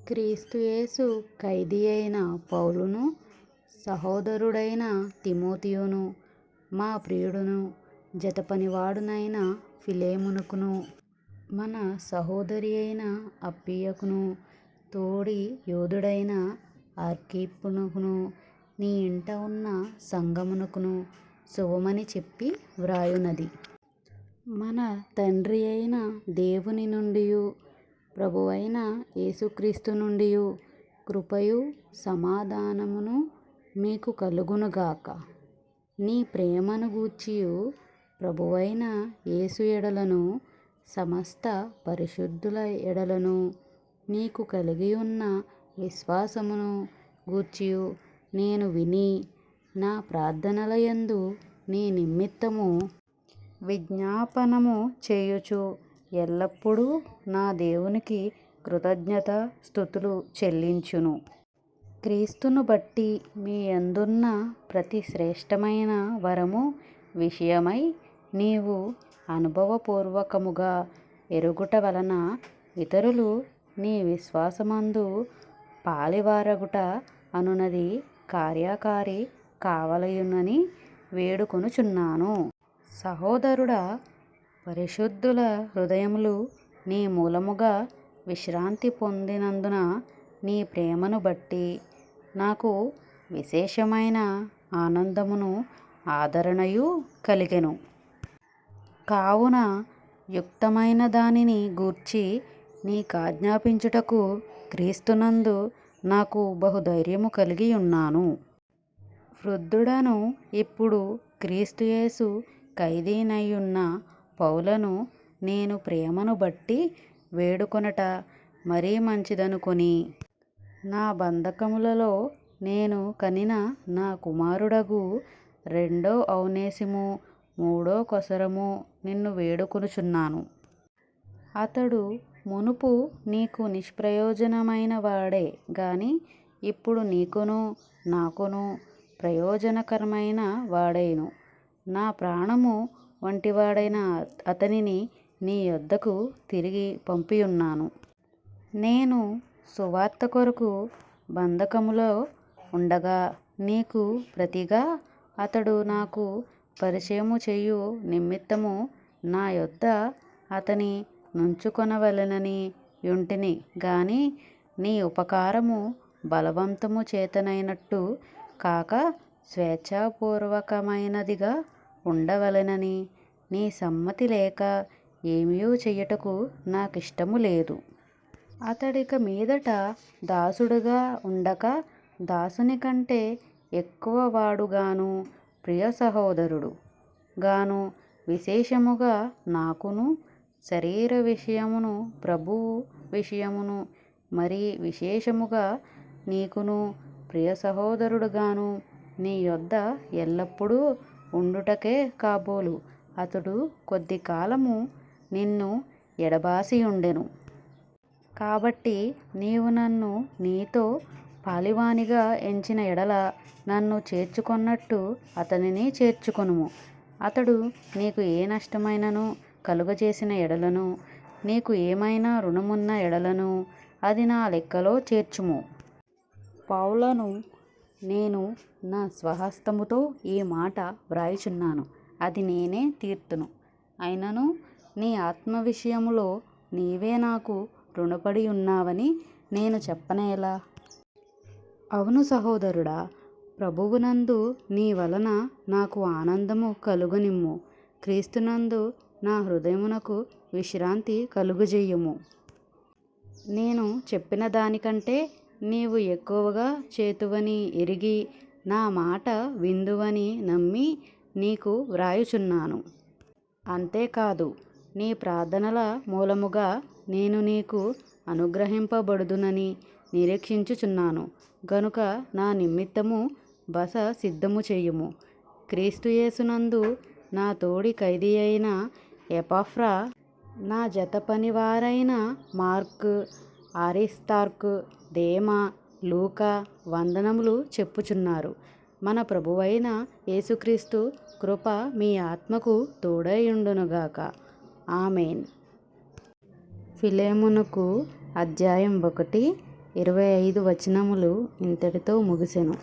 క్రీస్తు యేసు ఖైదీ అయిన పౌలును, సహోదరుడైన తిమోతియును, మా ప్రియుడును జతపనివాడునైన ఫిలెమోనుకును, మన సహోదరి అయిన అప్పియకును, తోడి యోధుడైన అర్ఖిప్పునకును, నీ ఇంట ఉన్న సంఘమునకును శుభమని చెప్పి వ్రాయునది. మన తండ్రి అయిన దేవుని నుండియు ప్రభువైన యేసుక్రీస్తు నుండియు కృపయు సమాధానమును మీకు కలుగునుగాక. నీ ప్రేమను గూర్చియు ప్రభువైన యేసు ఎడలను సమస్త పరిశుద్ధుల ఎడలను నీకు కలిగియున్న విశ్వాసమును గూర్చియు నేను విని, నా ప్రార్థనలయందు నీ నిమిత్తము విజ్ఞాపనము చేయుచు ఎల్లప్పుడూ నా దేవునికి కృతజ్ఞతా స్తుతులు చెల్లించును. క్రీస్తును బట్టి మీ యందున్న ప్రతి శ్రేష్టమైన వరము విషయమై నీవు అనుభవపూర్వకముగా ఎరుగుట వలన ఇతరులు నీ విశ్వాసమందు పాలివారగుట అనునది కార్యకారి కావలయునని వేడుకొనుచున్నాను. సహోదరుడా, పరిశుద్ధుల హృదయములు నీ మూలముగా విశ్రాంతి పొందినందున నీ ప్రేమను బట్టి నాకు విశేషమైన ఆనందమును ఆదరణయు కలిగెను. కావున యుక్తమైన దానిని గూర్చి నీకాజ్ఞాపించుటకు క్రీస్తునందు నాకు బహుధైర్యము కలిగియున్నాను. వృద్ధుడను ఇప్పుడు క్రీస్తు యేసు ఖైదీనైయున్న పౌలను నేను ప్రేమను బట్టి వేడుకొనుట మరీ మంచిదనుకొని, నా బంధకములలో నేను కనిన నా కుమారుడగు రెండో ఔనేసిము, మూడో కొసరము నిన్ను వేడుకొనుచున్నాను. అతడు మునుపు నీకు నిష్ప్రయోజనమైన వాడే గాని ఇప్పుడు నీకును నాకును ప్రయోజనకరమైన వాడెను. నా ప్రాణము వంటివాడైన అతనిని నీ యొద్దకు తిరిగి పంపియున్నాను. నేను సువార్త కొరకు బంధకములో ఉండగా నీకు ప్రతిగా అతడు నాకు పరిచయము చేయు నిమిత్తము నా యొద్ద అతని నుంచుకొనవలెనని యుంటిని గాని నీ ఉపకారము బలవంతము చేతనైనట్టు కాక స్వేచ్ఛాపూర్వకమైనదిగా ఉండవలెనని నీ సమ్మతి లేక ఏమియూ చెయ్యుటకు నాకిష్టము లేదు. అతడిక మీదట దాసుడుగా ఉండక దాసుని కంటే ఎక్కువ వాడుగాను ప్రియ సహోదరుడు గాను విశేషముగా నాకును శరీర విషయమును ప్రభువు విషయమును మరి విశేషముగా నీకును ప్రియ సహోదరుడుగాను నీ యొద్ద ఎల్లప్పుడూ ఉండుటకే కాబోలు అతడు కొద్ది కాలము నిన్ను ఎడబాసియుండెను. కాబట్టి నీవు నన్ను నీతో పాలివానిగా ఎంచిన ఎడల నన్ను చేర్చుకొన్నట్టు అతనిని చేర్చుకొనుము. అతడు నీకు ఏ నష్టమైనను కలుగజేసిన ఎడలను, నీకు ఏమైనా రుణమున్న ఎడలను అది నా లెక్కలో చేర్చుము. పౌలను నేను నా స్వహస్తముతో ఈ మాట వ్రాయుచున్నాను, అది నేనే తీర్తును. అయినను నీ ఆత్మ విషయములో నీవే నాకు రుణపడి ఉన్నావని నేను చెప్పనేలా? అవును సహోదరుడా, ప్రభువునందు నీ వలన నాకు ఆనందము కలుగనిమ్ము. క్రీస్తునందు నా హృదయమునకు విశ్రాంతి కలుగజేయుము. నేను చెప్పిన దానికంటే నీవు ఎక్కువగా చేతువని ఎరిగి నా మాట విందువని నమ్మి నీకు వ్రాయుచున్నాను. అంతేకాదు, నీ ప్రార్థనల మూలముగా నేను నీకు అనుగ్రహింపబడుదునని నిరీక్షించుచున్నాను గనుక నా నిమిత్తము బస సిద్ధము చేయుము. క్రీస్తు యేసునందు నా తోడి ఖైదీ అయిన ఎపఫ్రా, నా జతపనివారైన మార్కు, అరిస్తార్కు, దేమా, లూకా వందనములు చెప్పుచున్నారు. మన ప్రభువైన యేసుక్రీస్తు కృప మీ ఆత్మకు తోడైయుండునుగాక. ఆమేన్. ఫిలెమోనుకు అధ్యాయం 1. 25 వచనములు ఇంతటితో ముగిసెను.